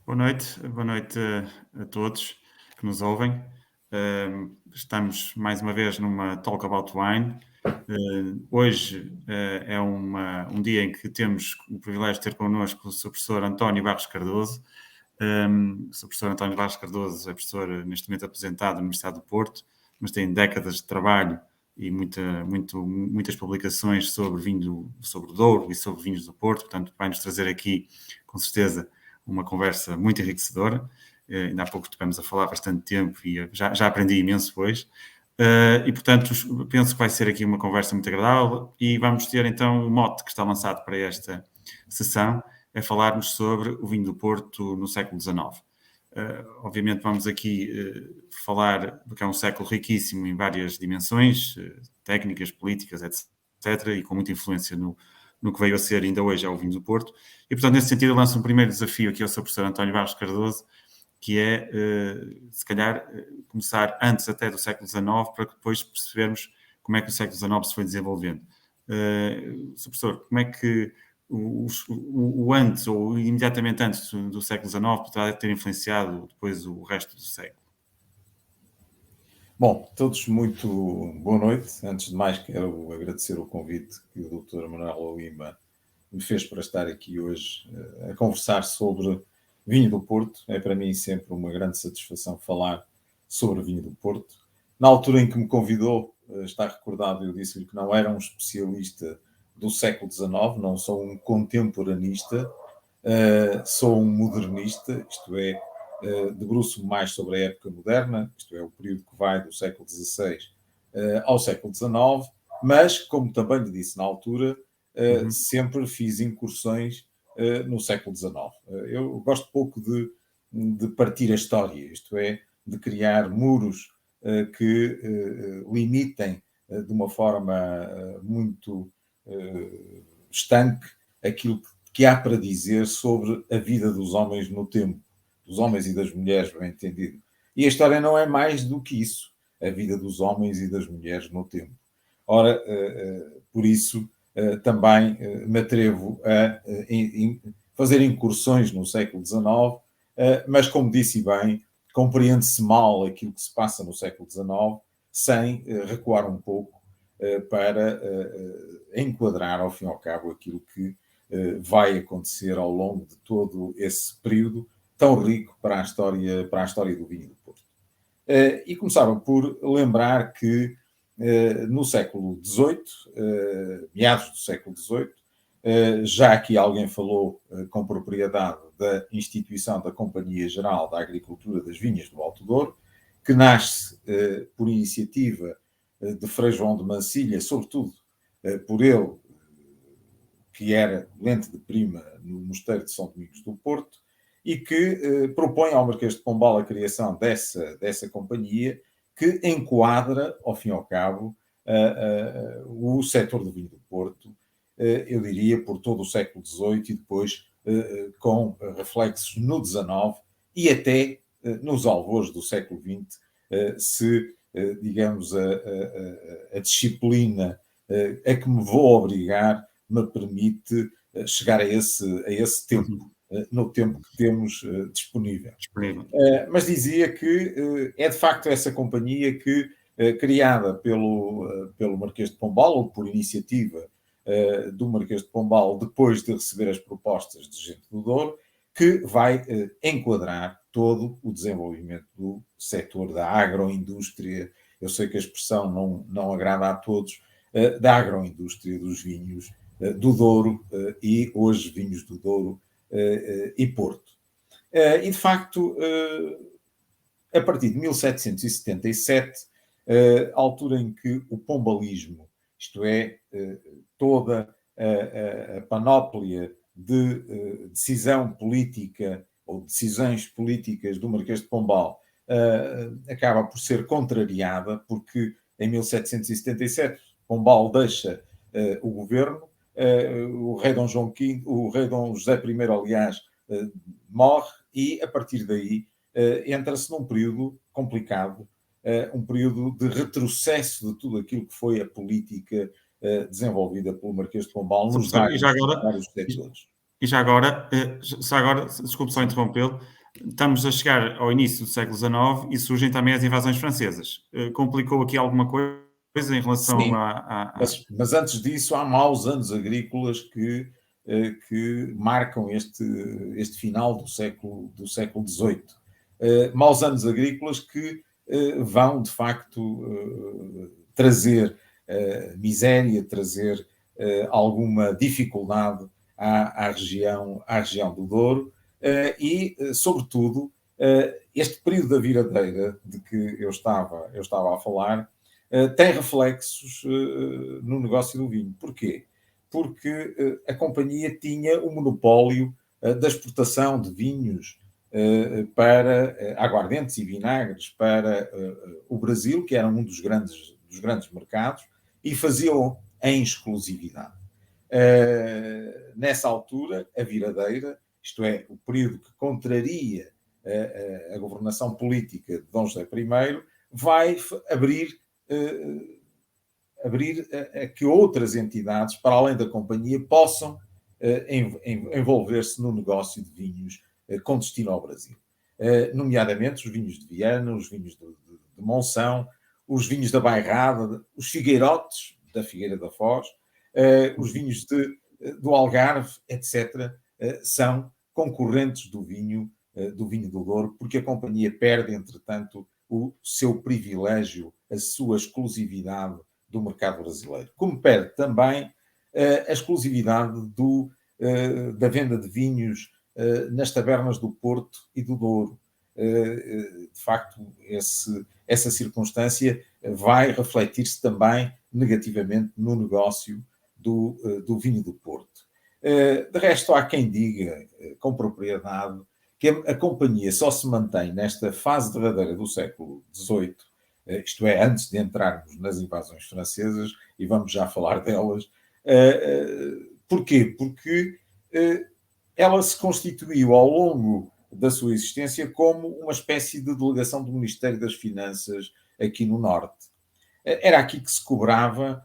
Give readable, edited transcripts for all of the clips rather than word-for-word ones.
Boa noite a todos que nos ouvem. Estamos mais uma vez numa Talk About Wine. Hoje é um dia em que temos o privilégio de ter connosco o Sr. Professor António Barros Cardoso. O Sr. Professor António Barros Cardoso é professor neste momento aposentado na Universidade do Porto, mas tem décadas de trabalho e muitas publicações sobre sobre o Douro e sobre vinhos do Porto. Portanto, vai-nos trazer aqui, com certeza, uma conversa muito enriquecedora. Ainda há pouco estivemos a falar bastante tempo e já aprendi imenso hoje. E, portanto, penso que vai ser aqui uma conversa muito agradável e vamos ter, então, o mote que está lançado para esta sessão, é falarmos sobre o vinho do Porto no século XIX. Obviamente vamos aqui falar do que é um século riquíssimo em várias dimensões, técnicas, políticas, etc., e com muita influência no que veio a ser ainda hoje ao vinho do Porto. E, portanto, nesse sentido, eu lanço um primeiro desafio aqui ao Sr. Professor António Barros Cardoso, que é, se calhar, começar antes até do século XIX, para que depois percebermos como é que o século XIX se foi desenvolvendo. Sr. Professor, como é que o antes, ou imediatamente antes do século XIX, poderá ter influenciado depois o resto do século? Bom, todos muito boa noite. Antes de mais, quero agradecer o convite que o Dr. Manuel Olimba me fez para estar aqui hoje a conversar sobre vinho do Porto. É para mim sempre uma grande satisfação falar sobre vinho do Porto. Na altura em que me convidou, está recordado, eu disse-lhe que não era um especialista do século XIX, não sou um contemporanista, sou um modernista, isto é, debruço mais sobre a época moderna, isto é, o período que vai do século XVI ao século XIX, mas, como também lhe disse na altura, sempre fiz incursões no século XIX. Eu gosto pouco de partir a história, isto é, de criar muros que limitem de uma forma muito estanque aquilo que há para dizer sobre a vida dos homens no tempo, dos homens e das mulheres, bem entendido. E a história não é mais do que isso, a vida dos homens e das mulheres no tempo. Ora, por isso, também me atrevo a fazer incursões no século XIX, mas, como disse bem, compreende-se mal aquilo que se passa no século XIX, sem recuar um pouco para enquadrar, ao fim e ao cabo, aquilo que vai acontecer ao longo de todo esse período tão rico para a história do vinho do Porto. E começava por lembrar que no século XVIII, meados do século XVIII, já aqui alguém falou com propriedade da instituição da Companhia Geral da Agricultura das Vinhas do Alto Douro, que nasce por iniciativa de Frei João de Mancilha, sobretudo por ele, que era lente de prima no Mosteiro de São Domingos do Porto, e que propõe ao Marquês de Pombal a criação dessa companhia, que enquadra, ao fim e ao cabo, o setor do vinho do Porto, eu diria, por todo o século XVIII e depois com reflexos no XIX e até nos alvores do século XX, se, digamos, a disciplina a que me vou obrigar me permite chegar a esse tempo, no tempo que temos disponível. Mas dizia que é de facto essa companhia que, criada pelo Marquês de Pombal, ou por iniciativa do Marquês de Pombal, depois de receber as propostas de gente do Douro, que vai enquadrar todo o desenvolvimento do setor da agroindústria. Eu sei que a expressão não agrada a todos, da agroindústria dos vinhos do Douro e hoje vinhos do Douro e Porto. E, de facto, a partir de 1777, altura em que o pombalismo, isto é, toda a panóplia de decisão política ou decisões políticas do Marquês de Pombal acaba por ser contrariada, porque em 1777 Pombal deixa o governo, o rei Dom João V, o rei Dom José I, aliás, morre, e a partir daí entra-se num período complicado, um período de retrocesso de tudo aquilo que foi a política desenvolvida pelo Marquês de Pombal nos vários setores. E já agora, desculpe só interrompê-lo, estamos a chegar ao início do século XIX e surgem também as invasões francesas. Complicou aqui alguma coisa em relação Sim, a. mas antes disso há maus anos agrícolas que marcam este final do século XVIII. Maus anos agrícolas que vão, de facto, trazer miséria, trazer alguma dificuldade à região do Douro sobretudo, este período da viradeira de que eu estava a falar tem reflexos no negócio do vinho. Porquê? Porque a companhia tinha o monopólio da exportação de vinhos para aguardentes e vinagres para o Brasil, que era um dos grandes mercados, e fazia-o em exclusividade. Nessa altura, a viradeira, isto é, o período que contraria a governação política de Dom José I, vai abrir a que outras entidades, para além da companhia, possam envolver-se no negócio de vinhos com destino ao Brasil. Nomeadamente os vinhos de Viana, os vinhos de Monção, os vinhos da Bairrada, os figueirotes da Figueira da Foz, os vinhos do Algarve, etc., são concorrentes do vinho do Douro, porque a companhia perde, entretanto, o seu privilégio, a sua exclusividade do mercado brasileiro. Como perde também a exclusividade da venda de vinhos nas tabernas do Porto e do Douro. De facto, essa circunstância vai refletir-se também negativamente no negócio do vinho do Porto. De resto, há quem diga com propriedade que a companhia só se mantém nesta fase derradeira do século XVIII, isto é, antes de entrarmos nas invasões francesas, e vamos já falar delas. Porquê? Porque ela se constituiu ao longo da sua existência como uma espécie de delegação do Ministério das Finanças aqui no Norte. Era aqui que se cobravam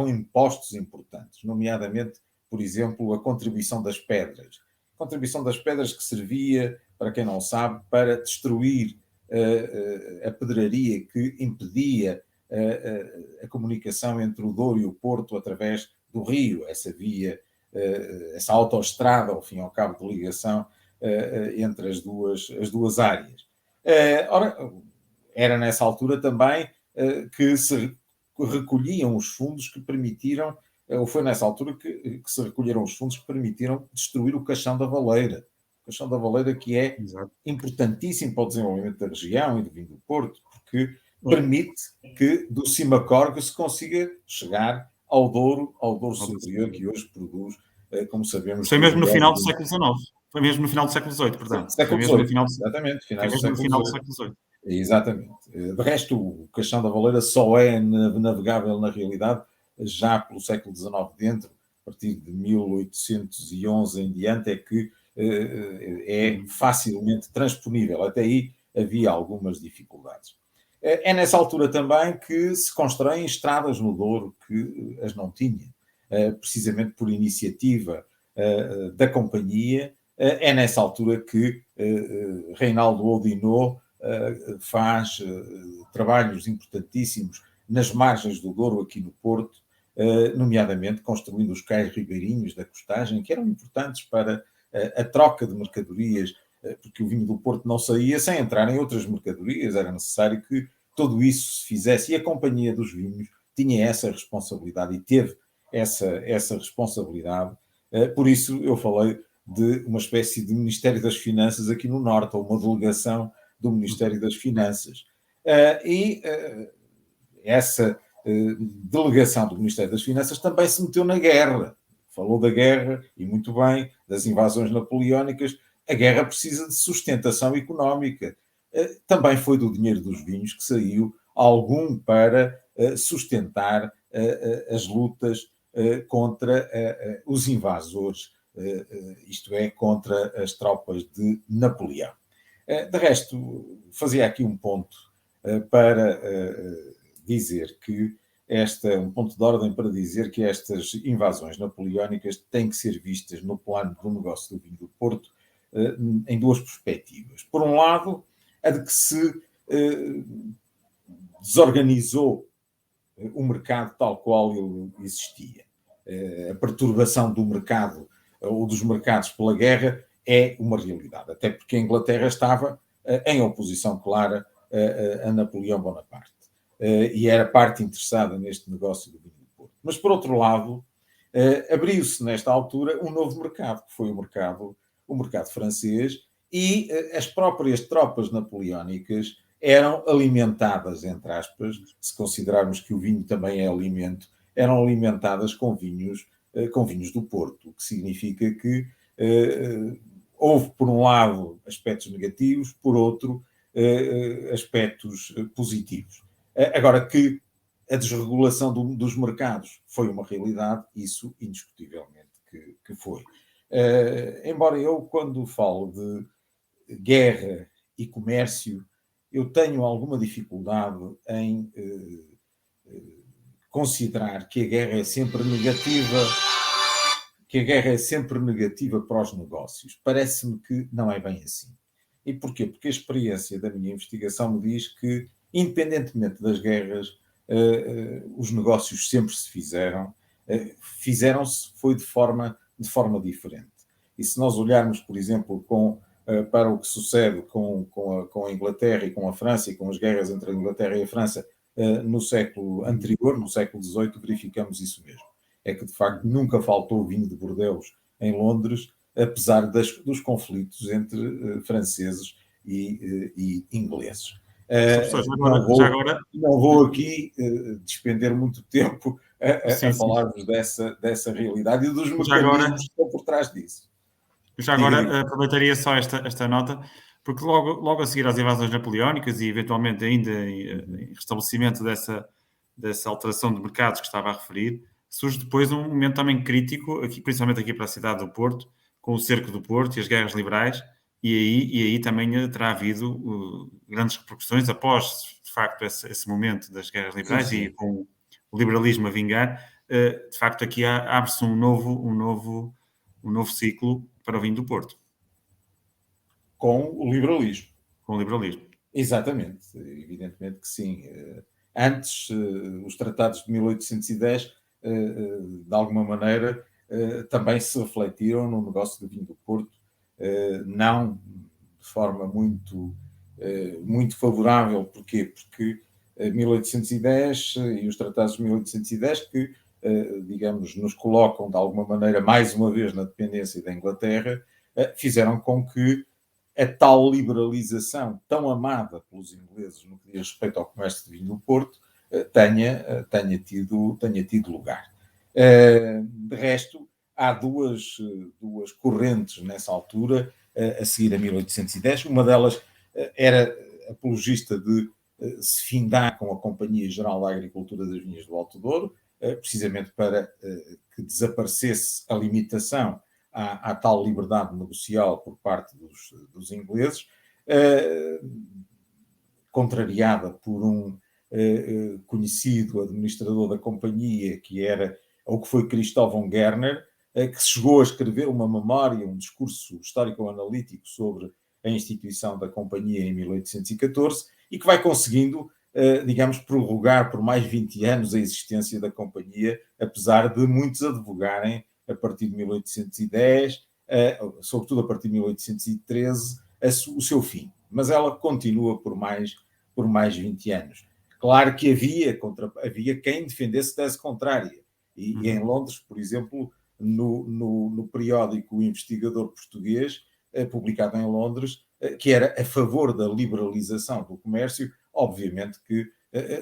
impostos importantes, nomeadamente, por exemplo, a contribuição das pedras. A contribuição das pedras que servia, para quem não sabe, para destruir a pedraria que impedia a comunicação entre o Douro e o Porto através do rio, essa via, essa autoestrada, ao fim e ao cabo, de ligação entre as duas áreas. Ora, era nessa altura também que se recolhiam os fundos que permitiram, ou foi nessa altura que se recolheram os fundos que permitiram destruir o Caixão da Valeira. O Caixão da Valeira, que é Exato. importantíssimo para o desenvolvimento da região e do vinho do Porto, porque permite que do Cimacorga se consiga chegar ao Douro Superior, que hoje produz, como sabemos... Foi mesmo no final do século XIX. Foi mesmo no final do século XVIII, portanto. Século XVIII, exatamente. Foi mesmo no final do século XVIII. Exatamente. De resto, o Caixão da Valeira só é navegável na realidade já pelo século XIX dentro, a partir de 1811 em diante, é que é facilmente transponível. Até aí havia algumas dificuldades. É nessa altura também que se constroem estradas no Douro que as não tinha, precisamente por iniciativa da companhia. É nessa altura que Reinaldo Oudinot faz trabalhos importantíssimos nas margens do Douro, aqui no Porto, nomeadamente construindo os cais ribeirinhos da costagem, que eram importantes para a troca de mercadorias, porque o vinho do Porto não saía sem entrar em outras mercadorias, era necessário que tudo isso se fizesse, e a Companhia dos Vinhos tinha essa responsabilidade e teve essa responsabilidade. Por isso eu falei de uma espécie de Ministério das Finanças aqui no Norte, ou uma delegação do Ministério das Finanças. Essa delegação do Ministério das Finanças também se meteu na guerra. Falou da guerra, e muito bem, das invasões napoleónicas. A guerra precisa de sustentação económica. Também foi do dinheiro dos vinhos que saiu algum para sustentar as lutas contra os invasores, isto é, contra as tropas de Napoleão. De resto, fazia aqui um ponto para dizer que um ponto de ordem para dizer que estas invasões napoleónicas têm que ser vistas no plano do negócio do vinho do Porto em duas perspectivas. Por um lado, a de que se desorganizou o mercado tal qual ele existia. A perturbação do mercado ou dos mercados pela guerra é uma realidade, até porque a Inglaterra estava em oposição clara a Napoleão Bonaparte e era parte interessada neste negócio do vinho do Porto. Mas, por outro lado, abriu-se nesta altura um novo mercado, que foi o mercado francês, e as próprias tropas napoleónicas eram alimentadas, entre aspas, se considerarmos que o vinho também é alimento, eram alimentadas com vinhos do Porto, o que significa que houve, por um lado, aspectos negativos, por outro, aspectos positivos. Agora, que a desregulação dos mercados foi uma realidade, isso indiscutivelmente que foi. Embora eu, quando falo de guerra e comércio, eu tenho alguma dificuldade em considerar que a guerra é sempre negativa para os negócios. Parece-me que não é bem assim. E porquê? Porque a experiência da minha investigação me diz que, independentemente das guerras, os negócios sempre se fizeram-se foi de forma diferente. E se nós olharmos, por exemplo, para o que sucede com a Inglaterra e com a França, e com as guerras entre a Inglaterra e a França no século anterior, no século XVIII, verificamos isso mesmo. É que, de facto, nunca faltou vinho de Bordeaux em Londres, apesar dos conflitos entre franceses e ingleses. Não vou aqui despender muito tempo a falar-vos dessa realidade e dos mecanismos que estão por trás disso. Já agora aproveitaria só esta nota, porque logo a seguir às invasões napoleónicas e eventualmente ainda em restabelecimento dessa alteração de mercados que estava a referir, surge depois um momento também crítico, principalmente aqui para a cidade do Porto, com o cerco do Porto e as guerras liberais, e aí também terá havido grandes repercussões após, de facto, esse momento das guerras liberais. Sim. E com o liberalismo a vingar, de facto aqui abre-se um novo ciclo para o vinho do Porto. Com o liberalismo. Com o liberalismo. Exatamente, evidentemente que sim. Antes, os tratados de 1810, de alguma maneira, também se refletiram no negócio do vinho do Porto, não de forma muito favorável. Porquê? Porque 1810 e os tratados de 1810 que, digamos, nos colocam de alguma maneira mais uma vez na dependência da Inglaterra, fizeram com que a tal liberalização tão amada pelos ingleses no que diz respeito ao comércio de vinho do Porto tenha tido lugar. De resto, há duas correntes nessa altura, a seguir a 1810. Uma delas era apologista de se findar com a Companhia Geral da Agricultura das Vinhas do Alto Douro, precisamente para que desaparecesse a limitação à tal liberdade negocial por parte dos ingleses, contrariada por um conhecido administrador da companhia, que foi Cristóvão Gerner, que chegou a escrever uma memória, um discurso histórico-analítico sobre a instituição da companhia em 1814 e que vai conseguindo, digamos, prorrogar por mais 20 anos a existência da companhia, apesar de muitos advogarem a partir de 1810, sobretudo a partir de 1813, o seu fim. Mas ela continua por mais 20 anos. Claro que havia quem defendesse tese contrária. E em Londres, por exemplo, no periódico Investigador Português, publicado em Londres, que era a favor da liberalização do comércio, obviamente que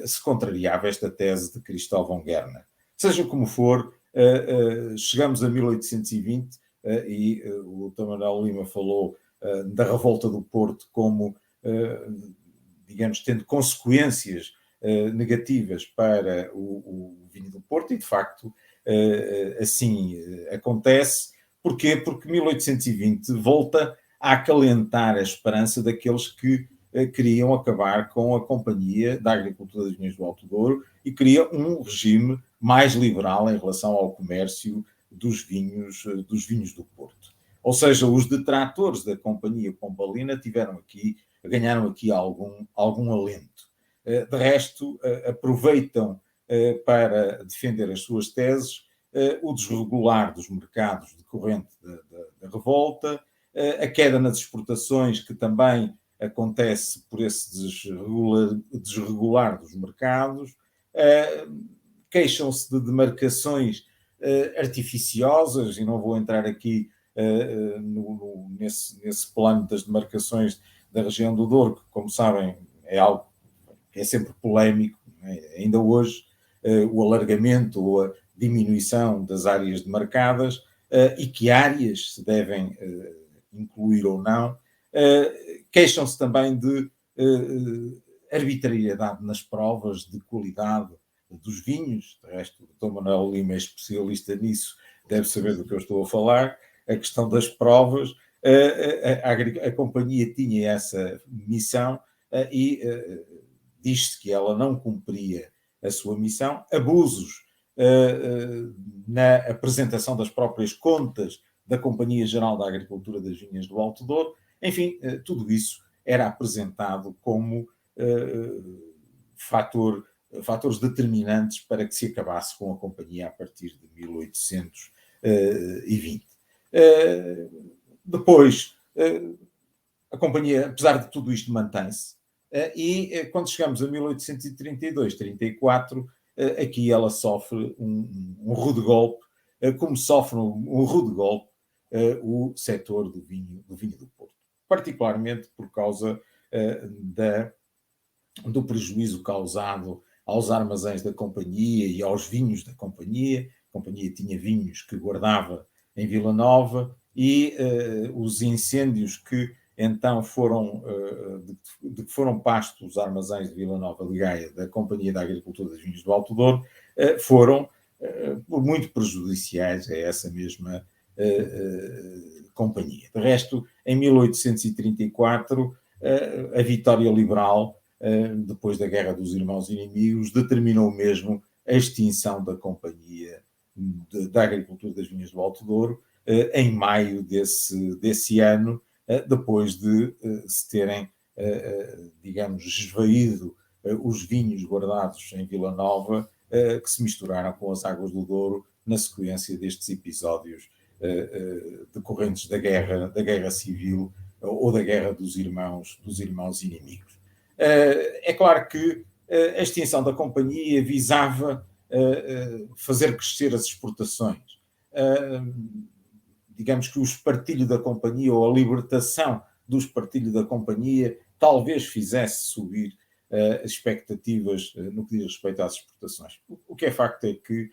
se contrariava esta tese de Cristóvão Gerner. Seja como for, chegamos a 1820 e o Tamanel Lima falou da revolta do Porto como, digamos, tendo consequências negativas para o vinho do Porto, e de facto assim acontece. Porquê? Porque 1820 volta a acalentar a esperança daqueles que queriam acabar com a Companhia da Agricultura das Vinhas do Alto Douro e queria um regime mais liberal em relação ao comércio dos vinhos do Porto. Ou seja, os detratores da Companhia Pombalina ganharam aqui algum alento. De resto, aproveitam para defender as suas teses o desregular dos mercados decorrente da revolta, a queda nas exportações, que também acontece por esse desregular dos mercados, queixam-se de demarcações artificiosas, e não vou entrar aqui nesse plano das demarcações da região do Douro, que, como sabem, é algo que é sempre polémico, ainda hoje, o alargamento ou a diminuição das áreas demarcadas e que áreas se devem incluir ou não. Queixam-se também de arbitrariedade nas provas de qualidade dos vinhos. De resto, o Dr. Manuel Lima é especialista nisso, deve saber do que eu estou a falar. A questão das provas, a companhia tinha essa missão e diz-se que ela não cumpria a sua missão. Abusos na apresentação das próprias contas da Companhia Geral da Agricultura das Vinhas do Alto Douro. Enfim, tudo isso era apresentado como fatores determinantes para que se acabasse com a companhia a partir de 1820. Depois, a companhia, apesar de tudo isto, mantém-se, e quando chegamos a 1832, 34, aqui ela sofre um rude golpe, como sofre um rude golpe o setor do vinho do Porto, particularmente por causa do prejuízo causado aos armazéns da companhia e aos vinhos da companhia. A companhia tinha vinhos que guardava em Vila Nova e os incêndios que então foram pastos os armazéns de Vila Nova de Gaia da Companhia da Agricultura das Vinhas do Alto Douro foram muito prejudiciais a essa mesma companhia. De resto, em 1834, a vitória liberal, depois da Guerra dos Irmãos Inimigos, determinou mesmo a extinção da Companhia da Agricultura das Vinhas do Alto Douro em maio desse ano, depois de se terem, digamos, esvaído os vinhos guardados em Vila Nova, que se misturaram com as águas do Douro na sequência destes episódios decorrentes da guerra civil ou da Guerra dos Irmãos Inimigos. É claro que a extinção da companhia visava fazer crescer as exportações. Digamos que o espartilho da companhia ou a libertação do espartilho da companhia talvez fizesse subir as expectativas no que diz respeito às exportações. O que é facto é que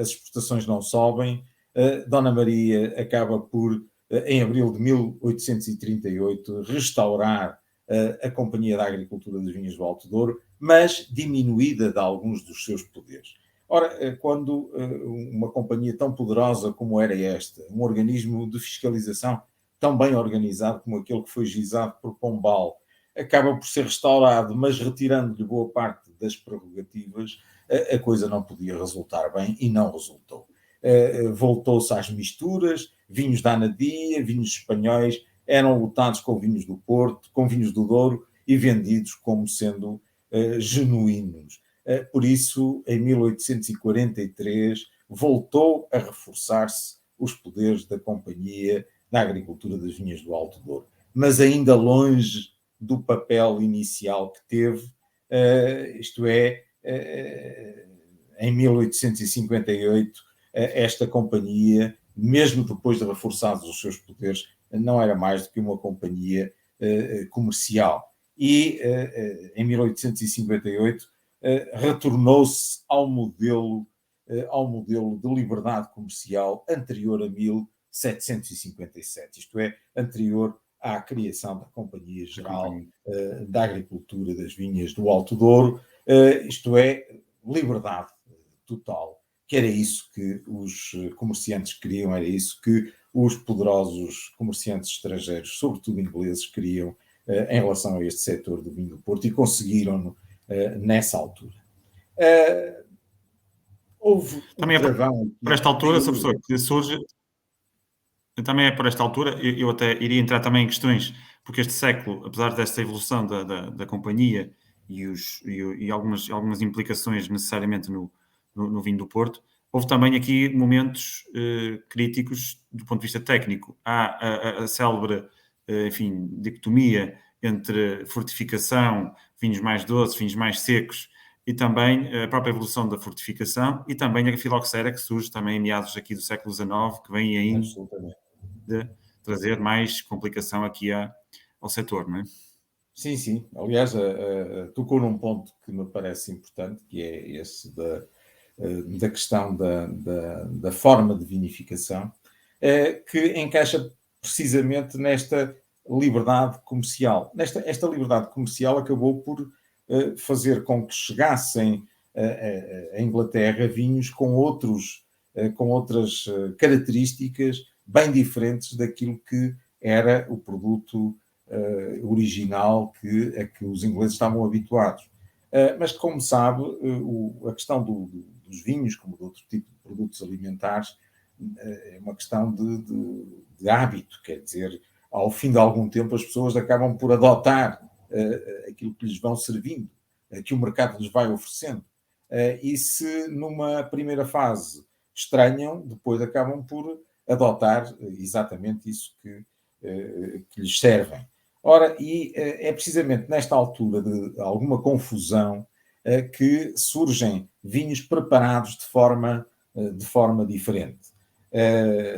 as exportações não sobem. Dona Maria acaba por, em abril de 1838, restaurar a Companhia da Agricultura das Vinhas do Alto Douro, mas diminuída de alguns dos seus poderes. Ora, quando uma companhia tão poderosa como era esta, um organismo de fiscalização tão bem organizado como aquele que foi gizado por Pombal, acaba por ser restaurado, mas retirando-lhe boa parte das prerrogativas, a coisa não podia resultar bem e não resultou. Voltou-se às misturas, vinhos da Anadia, vinhos espanhóis, eram lotados com vinhos do Porto, com vinhos do Douro e vendidos como sendo genuínos. Por isso, em 1843, voltou a reforçar-se os poderes da Companhia da Agricultura das Vinhas do Alto Douro, mas ainda longe do papel inicial que teve, isto é, em 1858, esta companhia, mesmo depois de reforçados os seus poderes, não era mais do que uma companhia comercial. E, em 1858, retornou-se ao modelo de liberdade comercial anterior a 1757, isto é, anterior à criação da Companhia Geral da Agricultura das Vinhas do Alto Douro, isto é, liberdade total, que era isso que os comerciantes queriam, era isso que os poderosos comerciantes estrangeiros, sobretudo ingleses, queriam em relação a este setor do vinho do Porto e conseguiram-no nessa altura. Houve um Também é travão por aqui. esta altura, Diga, Sr. diga. Professor, que surge. Também é por esta altura, eu até iria entrar também em questões, porque este século, apesar desta evolução da companhia e algumas implicações necessariamente no vinho do Porto, houve também aqui momentos críticos do ponto de vista técnico. Há a célebre, enfim, dicotomia entre fortificação, vinhos mais doces, vinhos mais secos, e também a própria evolução da fortificação e também a filoxera que surge também em meados aqui do século XIX, que vem ainda Absolutamente. trazer mais complicação aqui ao setor, não é? Sim, sim. Aliás, tocou num ponto que me parece importante, que é esse da questão da forma de vinificação, que encaixa precisamente nesta liberdade comercial. Esta liberdade comercial acabou por fazer com que chegassem a Inglaterra vinhos com outras características bem diferentes daquilo que era o produto original a que os ingleses estavam habituados. Mas, como sabe, a questão dos vinhos, como de outro tipo de produtos alimentares, é uma questão de hábito, quer dizer, ao fim de algum tempo as pessoas acabam por adotar aquilo que lhes vão servindo, que o mercado lhes vai oferecendo. E se numa primeira fase estranham, depois acabam por adotar exatamente isso que lhes servem. Ora, e é precisamente nesta altura de alguma confusão que surgem vinhos preparados de forma diferente.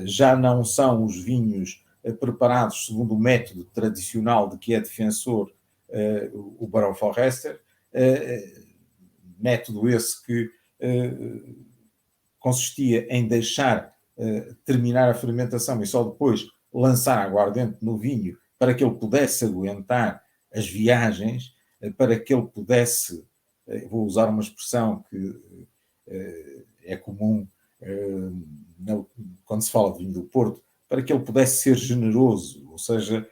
Já não são os vinhos preparados segundo o método tradicional de que é defensor o Barão Forrester, método esse que consistia em deixar terminar a fermentação e só depois lançar a aguardente no vinho para que ele pudesse aguentar as viagens, para que ele pudesse, vou usar uma expressão que é comum quando se fala de vinho do Porto, para que ele pudesse ser generoso, ou seja,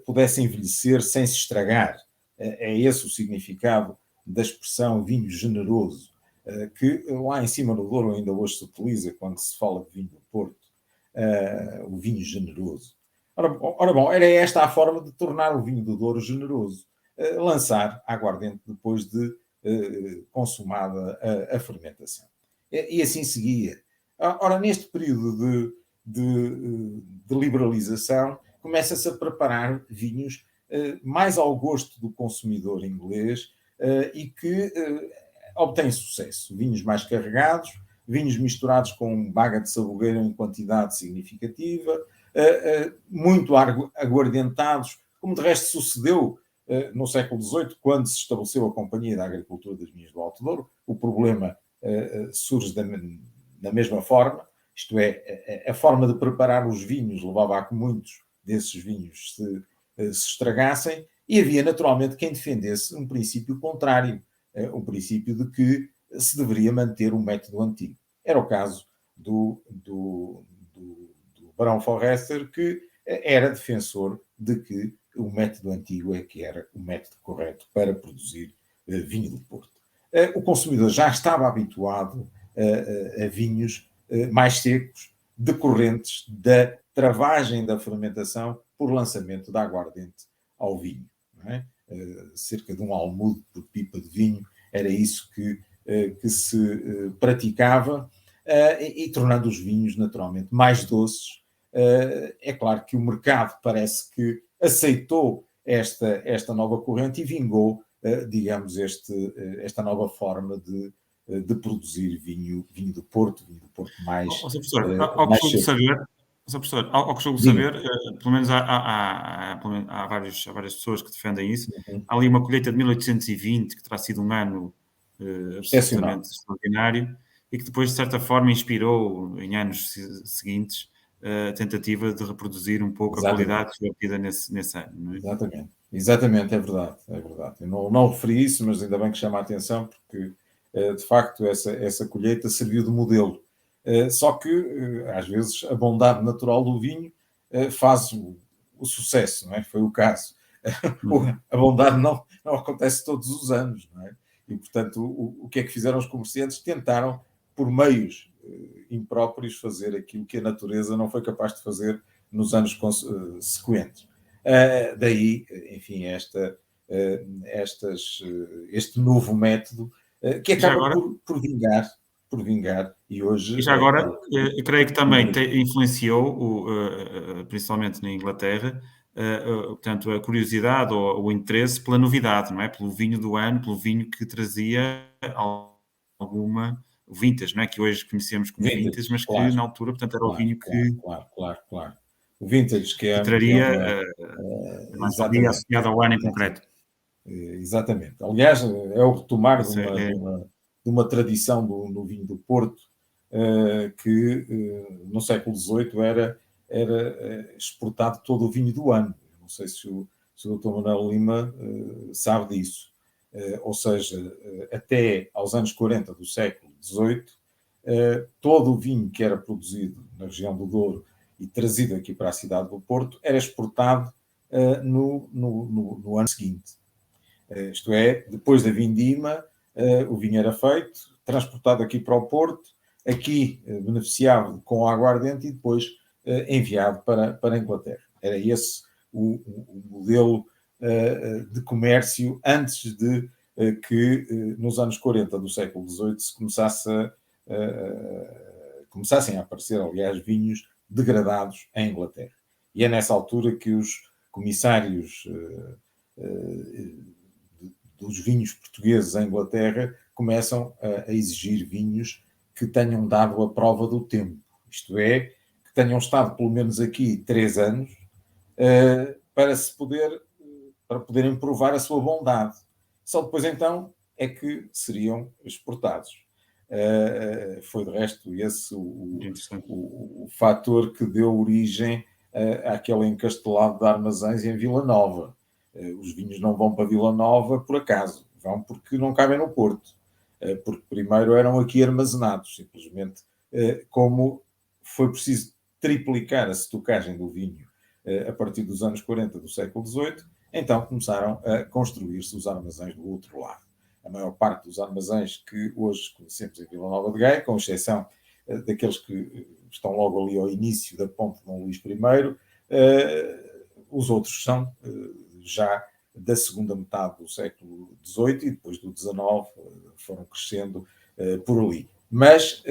pudesse envelhecer sem se estragar. É esse o significado da expressão vinho generoso, que lá em cima no Douro ainda hoje se utiliza quando se fala de vinho do Porto, o vinho generoso. Ora bom, era esta a forma de tornar o vinho do Douro generoso. Lançar a aguardente depois de consumada a fermentação. E assim seguia. Ora, neste período de liberalização, começa-se a preparar vinhos mais ao gosto do consumidor inglês e que obtêm sucesso. Vinhos mais carregados, vinhos misturados com baga de sabogueiro em quantidade significativa, muito aguardentados, como de resto sucedeu no século XVIII, quando se estabeleceu a Companhia da Agricultura das Vinhas do Alto Douro. O problema surge da mesma forma, isto é, a forma de preparar os vinhos levava a que muitos desses vinhos se estragassem, e havia naturalmente quem defendesse um princípio contrário, um princípio de que se deveria manter o método antigo. Era o caso do Barão Forrester, que era defensor de que o método antigo é que era o método correto para produzir vinho do Porto. O consumidor já estava habituado a vinhos mais secos, decorrentes da travagem da fermentação por lançamento da aguardente ao vinho. Não é? Cerca de um almude por pipa de vinho, era isso que se praticava, e tornando os vinhos naturalmente mais doces. É claro que o mercado parece que aceitou esta nova corrente e vingou, digamos, esta nova forma de produzir vinho do Porto mais, Ó, Sr. Professor, ao que mais julgo seco. saber, Sr. Professor, ao que julgo Diga. saber, pelo menos há várias pessoas que defendem isso. Uhum. Há ali uma colheita de 1820, que terá sido um ano Excepcional. absolutamente extraordinário e que depois, de certa forma, inspirou em anos seguintes a tentativa de reproduzir um pouco a Exatamente. qualidade que foi obtida nesse ano, não é? Exatamente. Exatamente, é verdade, é verdade. Eu não referi isso, mas ainda bem que chama a atenção, porque de facto essa colheita serviu de modelo. Só que às vezes a bondade natural do vinho faz o sucesso, não é? Foi o caso. A bondade não acontece todos os anos, não é? E, portanto, o que é que fizeram os comerciantes? Tentaram, por meios impróprios, fazer aquilo que a natureza não foi capaz de fazer nos anos sequentes. Daí, enfim, este novo método que E já acaba agora, por vingar, e hoje e já agora o que eu creio que também comunica. influenciou, principalmente na Inglaterra, portanto, a curiosidade ou o interesse pela novidade, não é? Pelo vinho do ano, pelo vinho que trazia alguma vintage, não é? Que hoje conhecemos como vintage, Vintage, mas que claro, na altura, portanto, era o claro, vinho claro, claro, claro, claro. O vintage, que que é traria uma. a mais-valia Exatamente, associada ao ano em exatamente. concreto. Exatamente. Aliás, é o retomar Isso é, de uma tradição do vinho do Porto, que no século XVIII era exportado todo o vinho do ano. Não sei se o Dr. Manuel Lima sabe disso. Ou seja, até aos anos 40 do século XVIII, todo o vinho que era produzido na região do Douro e trazido aqui para a cidade do Porto era exportado no ano seguinte. Isto é, depois da vindima, o vinho era feito, transportado aqui para o Porto, aqui beneficiado com a aguardente e depois enviado para a Inglaterra. Era esse o modelo de comércio antes de que nos anos 40 do século XVIII se começassem a aparecer, aliás, vinhos degradados em Inglaterra. E é nessa altura que os comissários dos vinhos portugueses em Inglaterra começam a exigir vinhos que tenham dado a prova do tempo. Isto é, que tenham estado pelo menos aqui 3 anos para poderem provar a sua bondade. Só depois então é que seriam exportados. Foi de resto esse o fator que deu origem àquele encastelado de armazéns em Vila Nova. Os vinhos não vão para Vila Nova por acaso, vão porque não cabem no Porto, porque primeiro eram aqui armazenados, simplesmente como foi preciso triplicar a estocagem do vinho a partir dos anos 40 do século XVIII, então começaram a construir-se os armazéns do outro lado. A maior parte dos armazéns que hoje conhecemos em Vila Nova de Gaia, com exceção daqueles que estão logo ali ao início da ponte de Dom Luís I, os outros são já da segunda metade do século XVIII e depois do XIX foram crescendo por ali. Mas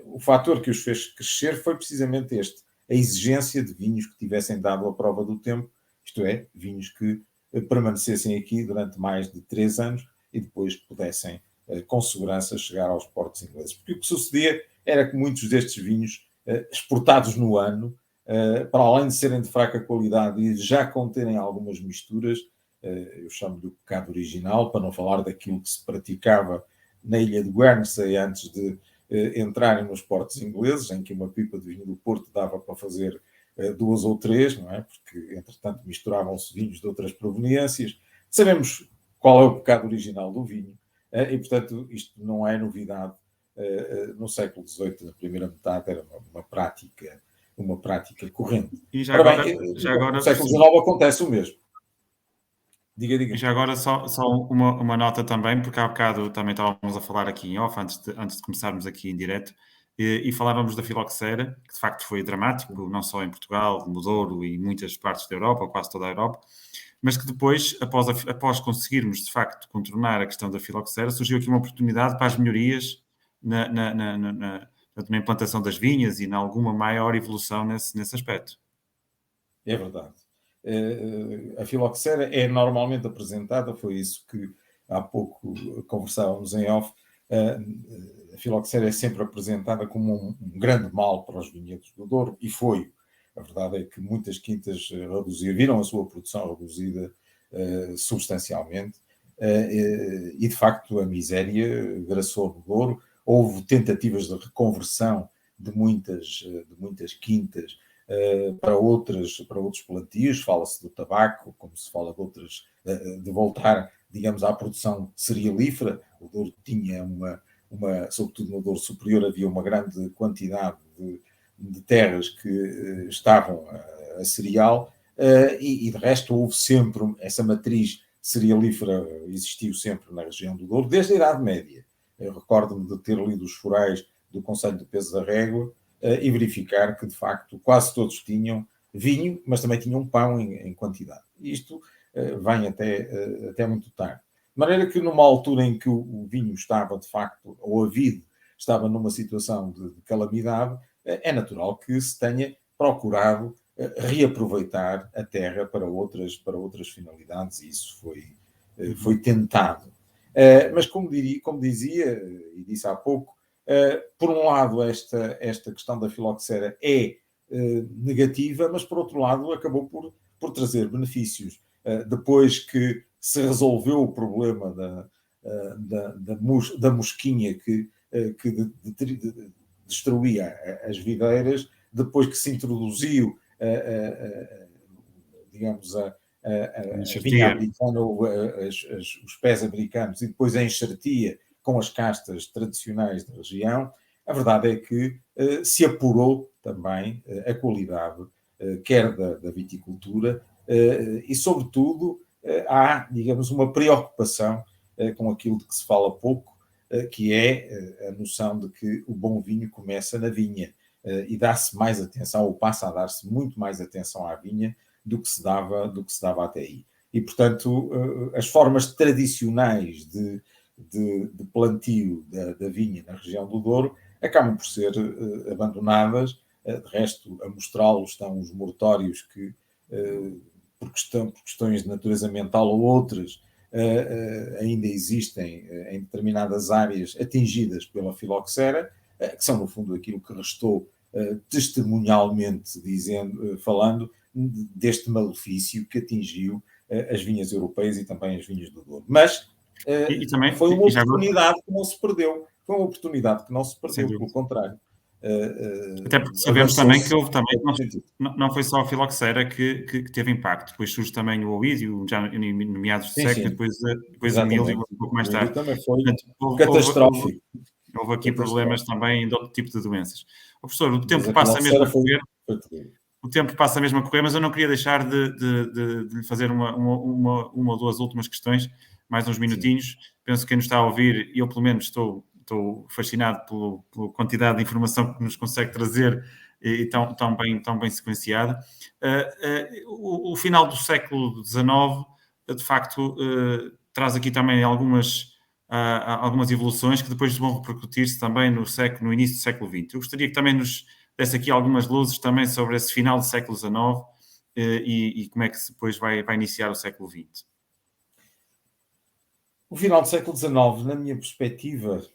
o fator que os fez crescer foi precisamente este, a exigência de vinhos que tivessem dado a prova do tempo, isto é, vinhos que permanecessem aqui durante mais de 3 anos e depois pudessem com segurança chegar aos portos ingleses. Porque o que sucedia era que muitos destes vinhos exportados no ano, para além de serem de fraca qualidade e já conterem algumas misturas, eu chamo-lhe o pecado original, para não falar daquilo que se praticava na ilha de Guernsey antes de entrarem nos portos ingleses, em que uma pipa de vinho do Porto dava para fazer 2 ou 3, não é? Porque, entretanto, misturavam-se vinhos de outras proveniências. Sabemos qual é o pecado original do vinho, e, portanto, isto não é novidade. No século XVIII, na primeira metade, era uma prática corrente. e já Ora agora, bem, já no agora, século XIX acontece o mesmo. Diga, e diga. já agora só uma nota também, porque há bocado também estávamos a falar aqui em off, antes de começarmos aqui em direto, e falávamos da filoxera, que de facto foi dramático, não só em Portugal, no Douro e muitas partes da Europa, ou quase toda a Europa, mas que depois, após conseguirmos de facto contornar a questão da filoxera, surgiu aqui uma oportunidade para as melhorias na implantação das vinhas e em alguma maior evolução nesse aspecto. É verdade. A filoxera é normalmente apresentada, foi isso que há pouco conversávamos em off, a filoxera é sempre apresentada como um grande mal para os vinhedos do Douro, e foi. A verdade é que muitas quintas viram a sua produção reduzida substancialmente, e de facto a miséria graçou no Douro. Houve tentativas de reconversão de muitas quintas para outros plantios, fala-se do tabaco, como se fala de voltar, digamos, à produção cerealífera. O Douro tinha sobretudo no Douro Superior, havia uma grande quantidade de terras que estavam a cereal, e de resto houve sempre essa matriz cerealífera, existiu sempre na região do Douro, desde a Idade Média. Eu recordo-me de ter lido os forais do Conselho de Peso da Régua e verificar que, de facto, quase todos tinham vinho, mas também tinham pão em quantidade. Isto vem até muito tarde. De maneira que, numa altura em que o vinho estava, de facto, ou a vide estava numa situação de calamidade, é natural que se tenha procurado reaproveitar a terra para outras finalidades, e isso foi tentado. Mas, como dizia, e disse há pouco, por um lado, esta questão da filoxera é negativa, mas, por outro lado, acabou por trazer benefícios. Depois que se resolveu o problema da mosquinha que destruía as videiras, depois que se introduziu, digamos, a vinha americana, os pés americanos, e depois a enxertia com as castas tradicionais da região, a verdade é que se apurou também a qualidade, quer da viticultura, e, sobretudo, há, digamos, uma preocupação com aquilo de que se fala pouco, que é a noção de que o bom vinho começa na vinha, e dá-se mais atenção, ou passa a dar-se muito mais atenção à vinha do que se dava até aí. E, portanto, as formas tradicionais de plantio da vinha na região do Douro acabam por ser abandonadas. De resto, a mostrá-lo estão os moratórios que, por questões de natureza ambiental ou outras, ainda existem em determinadas áreas atingidas pela filoxera, que são, no fundo, aquilo que restou testemunhalmente falando deste malefício que atingiu as vinhas europeias e também as vinhas do Douro. Mas também, foi uma oportunidade que não se perdeu. Foi uma oportunidade que não se perdeu, pelo contrário. Até porque sabemos também que houve também, não foi só a filoxera que teve impacto, depois surge também o oídio, já no meados do século, depois o milho, um pouco mais tarde. Também foi catastrófico. Houve aqui problemas também de outro tipo de doenças. Professor, o tempo passa mesmo a correr. O tempo passa mesmo a correr, mas eu não queria deixar de lhe fazer uma ou duas últimas questões, mais uns minutinhos. Sim. Penso que quem nos está a ouvir, e eu pelo menos estou fascinado pela quantidade de informação que nos consegue trazer e tão bem sequenciada. O final do século XIX, de facto, traz aqui também algumas evoluções que depois vão repercutir-se também no início do século XX. Eu gostaria que também nos desse aqui algumas luzes também sobre esse final do século XIX e como é que depois vai iniciar o século XX. O final do século XIX, na minha perspectiva,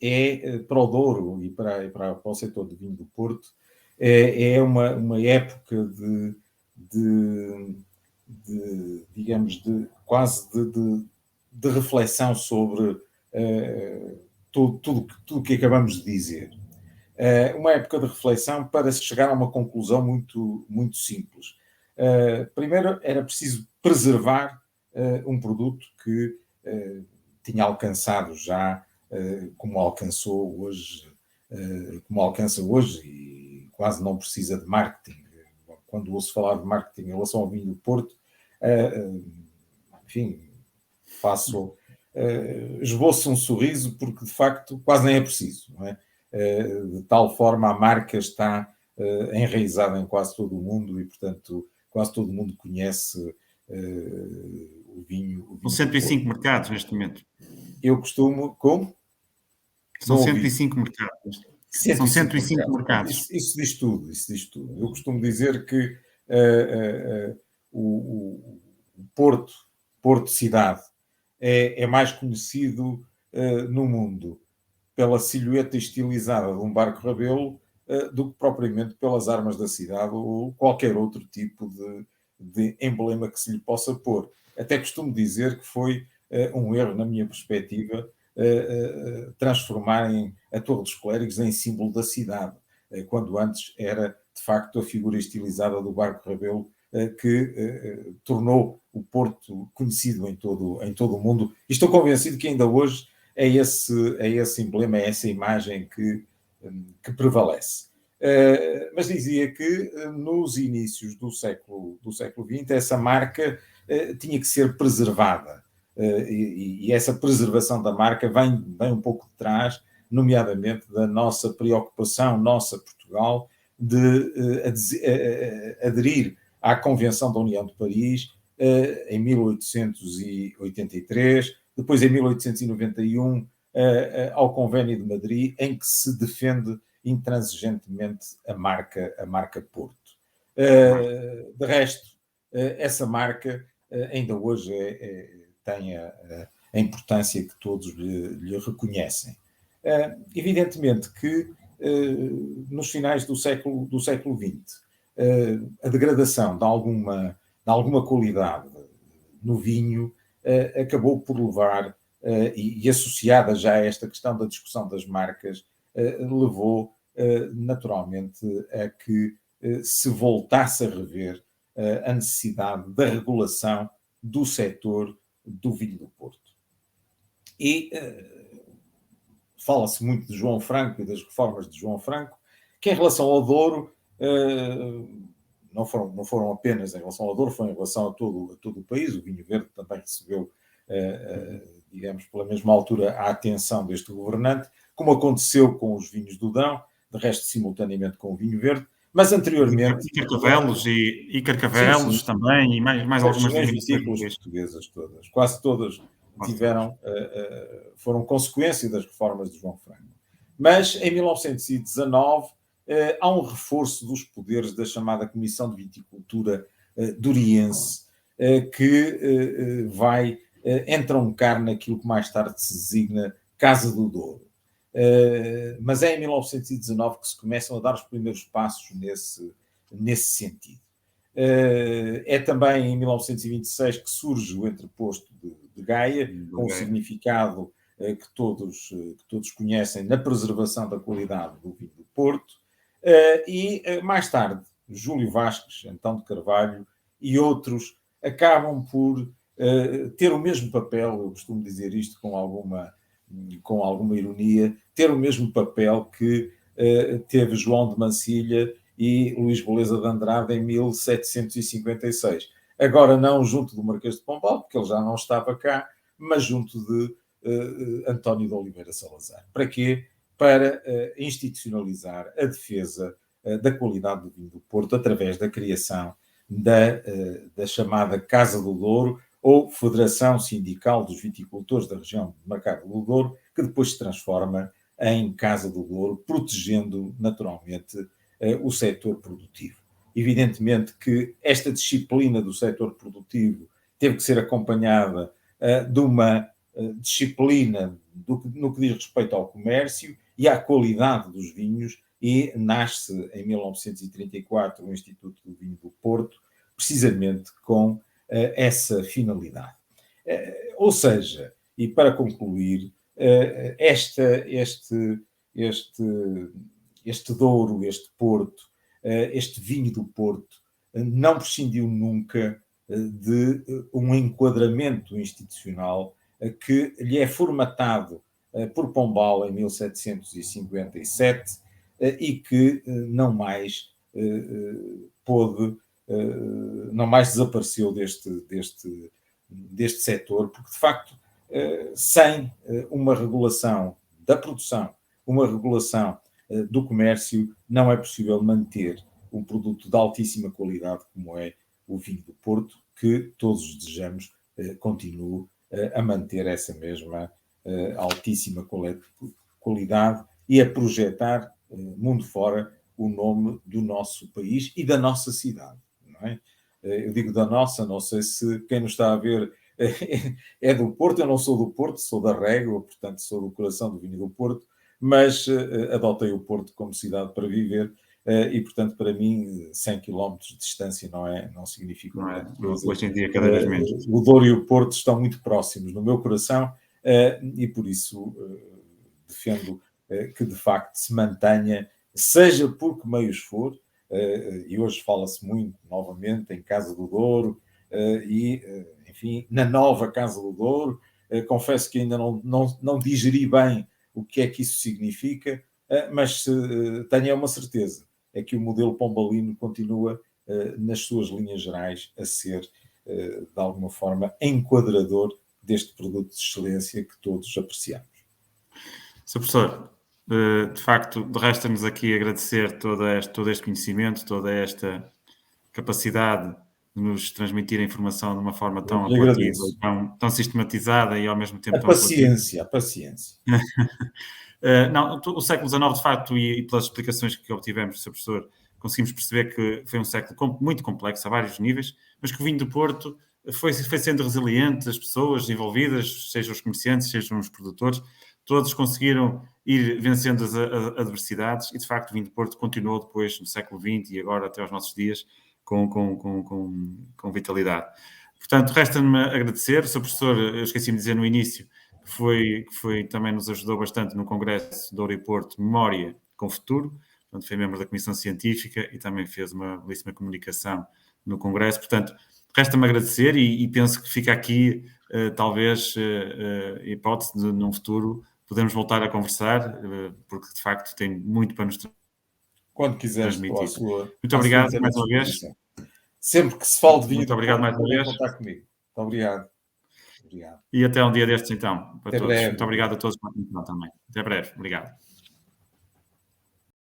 é para o Douro e para o setor do vinho do Porto, é uma época digamos, quase de reflexão sobre tudo o que acabamos de dizer. Uma época de reflexão para se chegar a uma conclusão muito, muito simples. Primeiro, era preciso preservar um produto que tinha alcançado já, como alcança hoje, e quase não precisa de marketing. Quando ouço falar de marketing em relação ao vinho do Porto, enfim, esboço um sorriso, porque de facto quase nem é preciso, não é? De tal forma a marca está enraizada em quase todo o mundo e, portanto, quase todo o mundo conhece o vinho. São 105 mercados neste momento. Eu costumo... Como? São 105 mercados. São 105 mercados. Isso diz tudo. Eu costumo dizer que o Porto Cidade é mais conhecido no mundo pela silhueta estilizada de um barco rabelo do que propriamente pelas armas da cidade ou qualquer outro tipo de emblema que se lhe possa pôr. Até costumo dizer que foi um erro, na minha perspectiva, transformarem a Torre dos Clérigos em símbolo da cidade, quando antes era, de facto, a figura estilizada do barco rabelo que tornou o Porto conhecido em todo o mundo. E estou convencido que ainda hoje é esse emblema, é essa imagem que prevalece. Mas dizia que nos inícios do século XX essa marca tinha que ser preservada. E essa preservação da marca vem um pouco de trás, nomeadamente da nossa preocupação, nossa Portugal, de aderir à Convenção da União de Paris em 1883, depois em 1891 ao Convênio de Madrid, em que se defende intransigentemente a marca Porto. De resto, essa marca ainda hoje tem a importância que todos lhe reconhecem. Evidentemente que nos finais do século XX, a degradação de alguma qualidade no vinho acabou por levar, e associada já a esta questão da discussão das marcas, levou naturalmente a que se voltasse a rever a necessidade da regulação do setor do vinho do Porto. E fala-se muito de João Franco e das reformas de João Franco, que em relação ao Douro não foram apenas em relação ao Douro, foi em relação a todo o país. O vinho verde também recebeu, digamos, pela mesma altura, a atenção deste governante, como aconteceu com os vinhos do Dão, de resto simultaneamente com o vinho verde, mas anteriormente... E Carcavelos sim. Também, e mais algumas vinícolas portuguesas todas, quase todas foram consequência das reformas de João Franco. Mas em 1919 há um reforço dos poderes da chamada Comissão de Viticultura Douriense, que vai entroncar naquilo que mais tarde se designa Casa do Douro. Mas é em 1919 que se começam a dar os primeiros passos nesse sentido. É também em 1926 que surge o entreposto de Gaia, com o significado que todos conhecem na preservação da qualidade do vinho do Porto. E mais tarde, Júlio Vasques, Antão de Carvalho e outros acabam por ter o mesmo papel, eu costumo dizer isto com alguma ironia, ter o mesmo papel que teve João de Mancilha e Luís Beleza de Andrade em 1756. Agora não junto do Marquês de Pombal, porque ele já não estava cá, mas junto de António de Oliveira Salazar. Para quê? Para institucionalizar a defesa da qualidade do vinho do Porto através da criação da chamada Casa do Douro, ou Federação Sindical dos Viticultores da região de Mercado do Douro, que depois se transforma em Casa do Douro, protegendo naturalmente o setor produtivo. Evidentemente que esta disciplina do setor produtivo teve que ser acompanhada de uma disciplina no que diz respeito ao comércio e à qualidade dos vinhos, e nasce em 1934 o Instituto do Vinho do Porto, precisamente com essa finalidade. Ou seja, e para concluir, este Douro, este Porto, este vinho do Porto, não prescindiu nunca de um enquadramento institucional que lhe é formatado por Pombal em 1757 e que não mais desapareceu deste setor, porque de facto sem uma regulação da produção, uma regulação do comércio, não é possível manter um produto de altíssima qualidade como é o vinho do Porto, que todos desejamos continue a manter essa mesma altíssima qualidade e a projetar mundo fora o nome do nosso país e da nossa cidade, não é? Eu digo da nossa, não sei se quem nos está a ver é do Porto. Eu não sou do Porto, sou da Régua, portanto sou do coração do vinho do Porto, mas adotei o Porto como cidade para viver e, portanto, para mim, 100 km de distância não significa nada. Hoje em dia, cada vez menos. O Douro e o Porto estão muito próximos no meu coração e, por isso, defendo que, de facto, se mantenha, seja por que meios for, e hoje fala-se muito, novamente, em Casa do Douro enfim, na nova Casa do Douro. Confesso que ainda não digeri bem o que é que isso significa, mas tenha uma certeza. é que o modelo pombalino continua, nas suas linhas gerais, a ser, de alguma forma, enquadrador deste produto de excelência que todos apreciamos. Sr. Professor, de facto, resta-nos aqui agradecer todo este conhecimento, toda esta capacidade de nos transmitir a informação de uma forma Eu tão lhe apelativa, agradeço. tão sistematizada e ao mesmo tempo A tão apelativa. paciência, a paciência. Não, o século XIX, de facto, e pelas explicações que obtivemos do Sr. Professor, conseguimos perceber que foi um século muito complexo a vários níveis, mas que o vinho do Porto foi sendo resiliente, as pessoas envolvidas, sejam os comerciantes, sejam os produtores, todos conseguiram ir vencendo as adversidades e, de facto, o vinho do Porto continuou depois, no século XX e agora até aos nossos dias, com vitalidade. Portanto, resta-me agradecer. O Sr. Professor, eu esqueci-me de dizer no início, também nos ajudou bastante no Congresso de Ouro e Porto Memória com Futuro, portanto foi membro da Comissão Científica e também fez uma belíssima comunicação no Congresso, portanto resta-me agradecer e penso que fica aqui talvez a hipótese de num futuro podermos voltar a conversar, porque de facto tem muito para nos Quando quiseres, estou transmitir. Muito à sua obrigado inteira mais uma vez. disposição. Sempre que se fale de vinho Muito do obrigado Porto, mais uma podem vez. contar comigo. Muito obrigado. Obrigado. E até um dia destes então, para Até todos. breve. Muito obrigado a todos pela atenção também. Até breve. Obrigado.